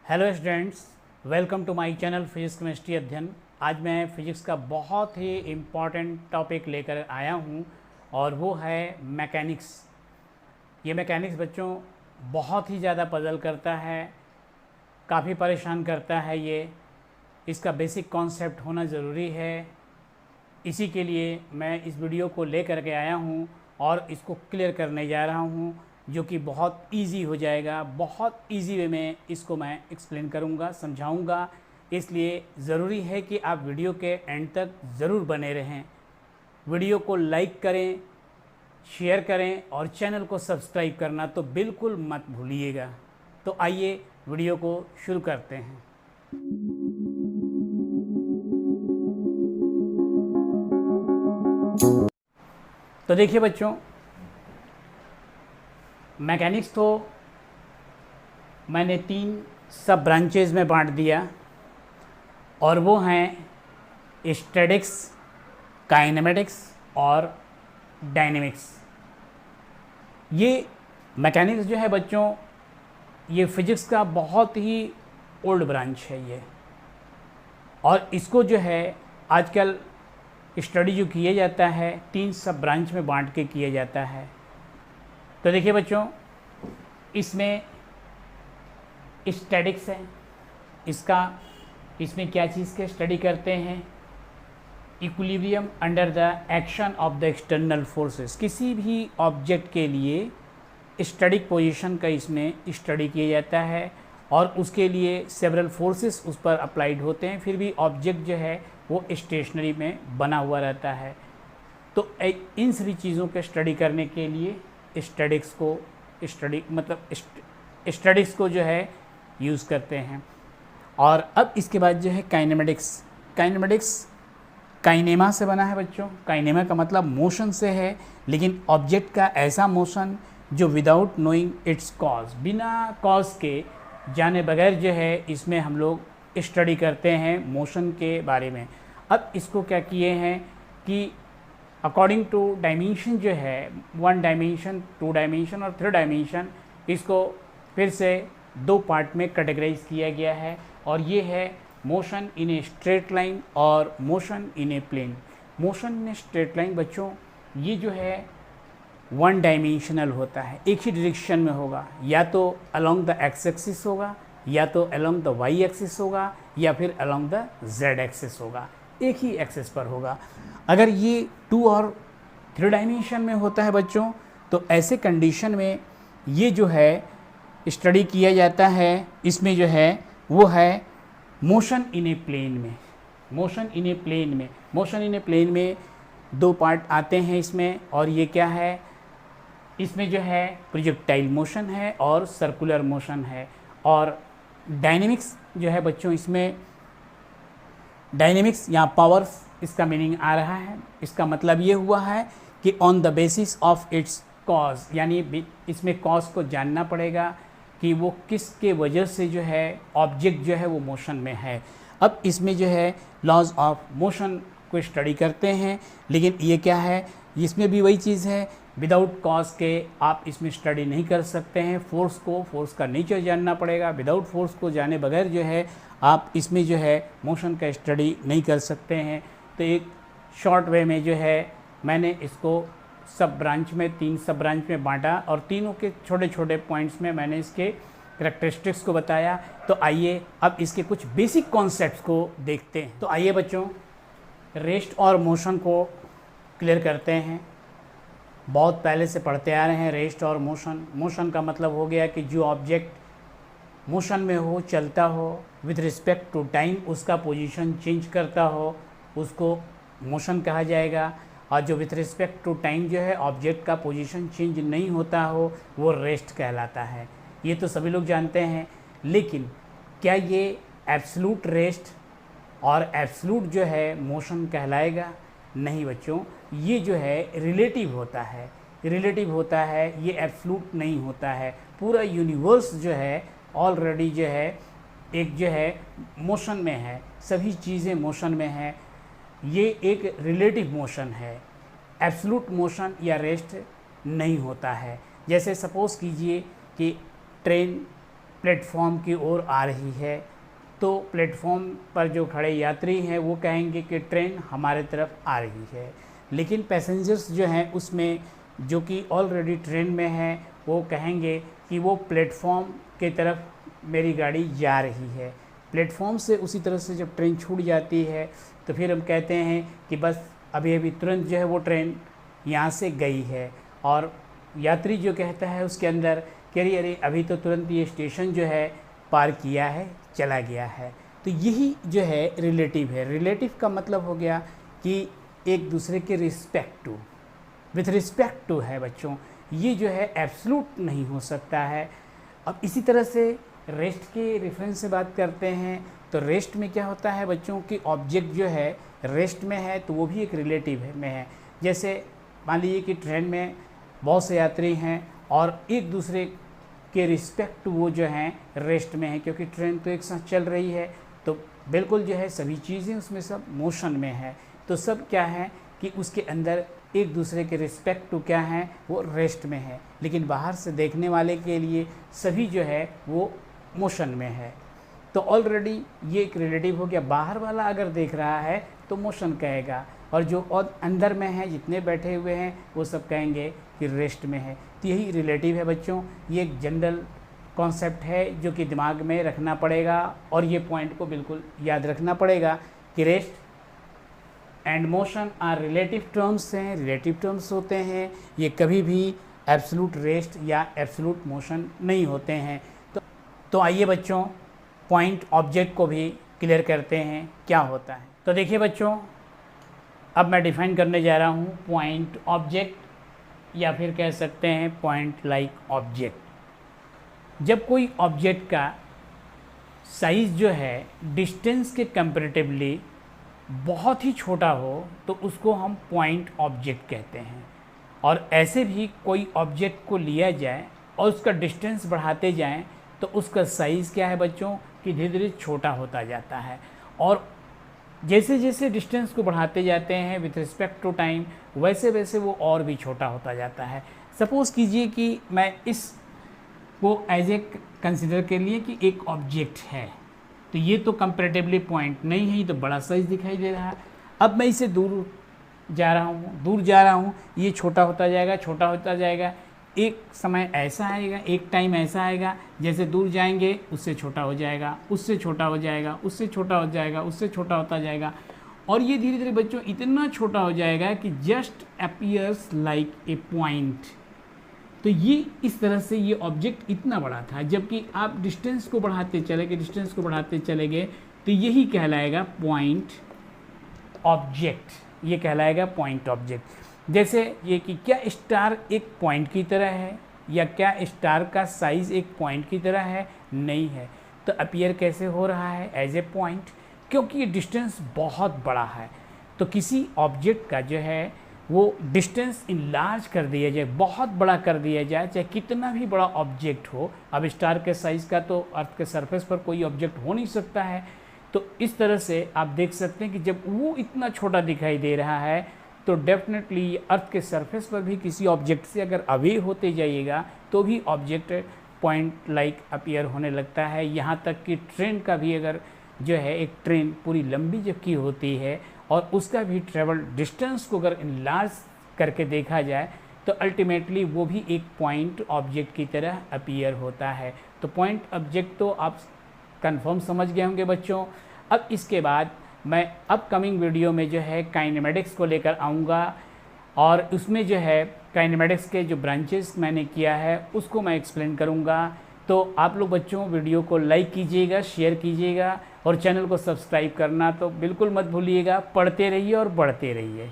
Hello students, welcome to my channel physics chemistry अध्ययन। आज मैं फिजिक्स का बहुत ही इम्पॉर्टेंट टॉपिक लेकर आया हूँ और वो है मैकेनिक्स। ये मैकेनिक्स बच्चों बहुत ही ज़्यादा पजल करता है, काफ़ी परेशान करता है। ये इसका बेसिक कॉन्सेप्ट होना ज़रूरी है। इसी के लिए मैं इस वीडियो को लेकर के आया हूँ और इसको क्लियर करने जा रहा हूँ, जो कि बहुत इजी हो जाएगा। बहुत इजी वे में इसको मैं एक्सप्लेन करूँगा, समझाऊँगा। इसलिए ज़रूरी है कि आप वीडियो के एंड तक ज़रूर बने रहें। वीडियो को लाइक करें, शेयर करें और चैनल को सब्सक्राइब करना तो बिल्कुल मत भूलिएगा। तो आइए वीडियो को शुरू करते हैं। तो देखिए बच्चों, मैकेनिक्स तो मैंने 3 सब ब्रांचेज में बांट दिया और वो हैं स्टैटिक्स, काइनेमेटिक्स और डायनेमिक्स। ये मैकेनिक्स जो है बच्चों, ये फिजिक्स का बहुत ही ओल्ड ब्रांच है ये, और इसको जो है आजकल स्टडी जो किया जाता है 3 सब ब्रांच में बांट के किया जाता है। तो देखिए बच्चों, इसमें स्टैटिक्स है, इसमें क्या चीज़ के स्टडी करते हैं? Equilibrium under the action of the external forces. किसी भी ऑब्जेक्ट के लिए स्टैटिक पोजीशन का इसमें स्टडी किया जाता है और उसके लिए सेवरल फोर्सेस उस पर अप्लाइड होते हैं, फिर भी ऑब्जेक्ट जो है वो स्टेशनरी में बना हुआ रहता है। तो इन सभी चीज़ों के स्टडी करने के लिए स्टैटिक्स को जो है यूज़ करते हैं। और अब इसके बाद जो है काइनेमेटिक्स काइनेमा से बना है बच्चों। काइनेमा का मतलब मोशन से है, लेकिन ऑब्जेक्ट का ऐसा मोशन जो विदाउट नोइंग इट्स कॉज, बिना कॉज के जाने बगैर जो है इसमें हम लोग स्टडी करते हैं मोशन के बारे में। अब इसको क्या किए हैं कि अकॉर्डिंग टू डायमेंशन जो है 1 डायमेंशन, 2 डायमेंशन और 3 डायमेंशन, इसको फिर से 2 पार्ट में कैटेगराइज किया गया है। और ये है motion in a straight line और motion in a plane. Motion in a straight line बच्चों, ये जो है 1 डायमेंशनल होता है, एक ही डायरेक्शन में होगा, या तो अलोंग द एक्स एक्सिस होगा, या तो अलोंग द वाई एक्सिस होगा, या फिर अलोंग द जेड एक्सिस होगा, एक ही एक्सिस पर होगा। अगर ये 2 और 3 डायमेंशन में होता है बच्चों, तो ऐसे कंडीशन में ये जो है स्टडी किया जाता है, इसमें जो है वो है मोशन इन ए प्लेन में। मोशन इन ए प्लेन में 2 पार्ट आते हैं इसमें, और ये क्या है, इसमें जो है प्रोजेक्टाइल मोशन है और सर्कुलर मोशन है। और डायनेमिक्स जो है बच्चों, इसमें डायनेमिक्स या पावर्स, इसका मीनिंग आ रहा है, इसका मतलब ये हुआ है कि on the basis of its cause, यानी इसमें कॉज को जानना पड़ेगा कि वो किसके वजह से जो है ऑब्जेक्ट जो है वो मोशन में है। अब इसमें जो है लॉज ऑफ मोशन को स्टडी करते हैं, लेकिन ये क्या है, इसमें भी वही चीज़ है, विदाउट कॉज के आप इसमें स्टडी नहीं कर सकते हैं। फोर्स का नेचर जानना पड़ेगा। विदाउट फोर्स को जाने बगैर जो है आप इसमें जो है मोशन का स्टडी नहीं कर सकते हैं। तो एक शॉर्ट वे में जो है मैंने इसको सब ब्रांच में 3 सब ब्रांच में बांटा और तीनों के छोटे छोटे पॉइंट्स में मैंने इसके करैक्टरिस्टिक्स को बताया। तो आइए अब इसके कुछ बेसिक कॉन्सेप्ट्स को देखते हैं। तो आइए बच्चों, रेस्ट और मोशन को क्लियर करते हैं। बहुत पहले से पढ़ते आ रहे हैं रेस्ट और मोशन। मोशन का मतलब हो गया कि जो ऑब्जेक्ट मोशन में हो, चलता हो, विथ रिस्पेक्ट टू टाइम उसका पोजीशन चेंज करता हो, उसको मोशन कहा जाएगा। और जो विथ रिस्पेक्ट टू टाइम जो है ऑब्जेक्ट का पोजीशन चेंज नहीं होता हो, वो रेस्ट कहलाता है। ये तो सभी लोग जानते हैं, लेकिन क्या ये एब्सोल्यूट रेस्ट और एब्सोल्यूट जो है मोशन कहलाएगा? नहीं बच्चों, ये जो है रिलेटिव होता है, ये एब्सोल्यूट नहीं होता है। पूरा यूनिवर्स जो है ऑलरेडी जो है एक जो है मोशन में है, सभी चीज़ें मोशन में हैं। ये एक रिलेटिव मोशन है, एब्सोल्यूट मोशन या रेस्ट नहीं होता है। जैसे सपोज़ कीजिए कि ट्रेन प्लेटफॉर्म की ओर आ रही है, तो प्लेटफॉर्म पर जो खड़े यात्री हैं वो कहेंगे कि ट्रेन हमारे तरफ आ रही है। लेकिन पैसेंजर्स जो हैं उसमें, जो कि ऑलरेडी ट्रेन में हैं, वो कहेंगे कि वो प्लेटफॉर्म की तरफ मेरी गाड़ी जा रही है। प्लेटफॉर्म से उसी तरह से जब ट्रेन छूट जाती है तो फिर हम कहते हैं कि बस अभी अभी तुरंत जो है वो ट्रेन यहाँ से गई है। और यात्री जो कहता है उसके अंदर कि अरे अरे अभी तो तुरंत ये स्टेशन जो है पार किया है, चला गया है। तो यही जो है रिलेटिव है। रिलेटिव का मतलब हो गया कि एक दूसरे के respect to, with respect to है बच्चों। ये जो है एब्सोल्यूट नहीं हो सकता है। अब इसी तरह से रेस्ट के रेफरेंस से बात करते हैं तो रेस्ट में क्या होता है बच्चों कि ऑब्जेक्ट जो है रेस्ट में है तो वो भी एक रिलेटिव में है। जैसे मान लीजिए कि ट्रेन में बहुत से यात्री हैं और एक दूसरे के रिस्पेक्ट वो जो हैं रेस्ट में है, क्योंकि ट्रेन तो एक साथ चल रही है, तो बिल्कुल जो है सभी चीज़ें उसमें सब मोशन में है। तो सब क्या है कि उसके अंदर एक दूसरे के रिस्पेक्ट टू क्या है, वो रेस्ट में है। लेकिन बाहर से देखने वाले के लिए सभी जो है वो मोशन में है। तो ऑलरेडी ये एक रिलेटिव हो गया। बाहर वाला अगर देख रहा है तो मोशन कहेगा, और जो और अंदर में है, जितने बैठे हुए हैं, वो सब कहेंगे कि रेस्ट में है। तो यही रिलेटिव है बच्चों। ये एक जनरल कॉन्सेप्ट है जो कि दिमाग में रखना पड़ेगा, और ये पॉइंट को बिल्कुल याद रखना पड़ेगा कि rest and motion are relative terms हैं, रिलेटिव टर्म्स होते हैं। ये कभी भी एब्सोल्यूट रेस्ट या एब्सोल्यूट मोशन नहीं होते हैं। तो आइए बच्चों पॉइंट ऑब्जेक्ट को भी क्लियर करते हैं क्या होता है। तो देखिए बच्चों, अब मैं डिफाइन करने जा रहा हूँ पॉइंट ऑब्जेक्ट, या फिर कह सकते हैं पॉइंट लाइक ऑब्जेक्ट। जब कोई ऑब्जेक्ट का साइज़ जो है डिस्टेंस के कंपैरेटिवली बहुत ही छोटा हो तो उसको हम पॉइंट ऑब्जेक्ट कहते हैं। और ऐसे भी कोई ऑब्जेक्ट को लिया जाए और उसका डिस्टेंस बढ़ाते जाएं तो उसका साइज़ क्या है बच्चों कि धीरे धीरे छोटा होता जाता है। और जैसे जैसे डिस्टेंस को बढ़ाते जाते हैं विथ रिस्पेक्ट टू टाइम, वैसे वैसे वो और भी छोटा होता जाता है। सपोज़ कीजिए कि मैं इस को एज ए कंसिडर कर लिए कि एक ऑब्जेक्ट है, तो ये तो कंपैरेटिवली पॉइंट नहीं है, ये तो बड़ा साइज़ दिखाई दे रहा है। अब मैं इसे दूर जा रहा हूँ, ये छोटा होता जाएगा, छोटा होता जाएगा। एक समय ऐसा आएगा, एक टाइम ऐसा आएगा, जैसे दूर जाएंगे उससे छोटा हो जाएगा, उससे छोटा हो जाएगा, उससे छोटा हो जाएगा, उससे छोटा होता जाएगा। और ये धीरे धीरे बच्चों इतना छोटा हो जाएगा कि just appears like a point. तो ये इस तरह से ये ऑब्जेक्ट इतना बड़ा था। जबकि आप डिस्टेंस को बढ़ाते चले गए तो यही कहलाएगा पॉइंट ऑब्जेक्ट। ये कहलाएगा पॉइंट ऑब्जेक्ट। जैसे ये कि क्या स्टार एक पॉइंट की तरह है, या क्या स्टार का साइज़ एक पॉइंट की तरह है? नहीं है। तो अपीयर कैसे हो रहा है? एज ए पॉइंट, क्योंकि ये डिस्टेंस बहुत बड़ा है। तो किसी ऑब्जेक्ट का जो है वो डिस्टेंस इनलार्ज कर दिया जाए, बहुत बड़ा कर दिया जाए, चाहे कितना भी बड़ा ऑब्जेक्ट हो। अब स्टार के साइज़ का तो अर्थ के सरफेस पर कोई ऑब्जेक्ट हो नहीं सकता है। तो इस तरह से आप देख सकते हैं कि जब वो इतना छोटा दिखाई दे रहा है तो डेफिनेटली अर्थ के सरफेस पर भी किसी ऑब्जेक्ट से अगर अवे होते जाइएगा तो भी ऑब्जेक्ट पॉइंट लाइक अपीयर होने लगता है। यहाँ तक कि ट्रेन का भी, अगर जो है एक ट्रेन पूरी लंबी जबकि होती है और उसका भी ट्रेवल डिस्टेंस को अगर इनलार्ज करके देखा जाए तो अल्टीमेटली वो भी एक पॉइंट ऑब्जेक्ट की तरह अपीयर होता है। तो पॉइंट ऑब्जेक्ट तो आप कंफर्म समझ गए होंगे बच्चों। अब इसके बाद मैं अपकमिंग वीडियो में जो है काइनेमेटिक्स को लेकर आऊँगा, और उसमें जो है काइनेमेटिक्स के जो ब्रांचेस मैंने किया है उसको मैं एक्सप्लेन करूँगा। तो आप लोग बच्चों वीडियो को लाइक कीजिएगा, शेयर कीजिएगा, और चैनल को सब्सक्राइब करना तो बिल्कुल मत भूलिएगा। पढ़ते रहिए और बढ़ते रहिए।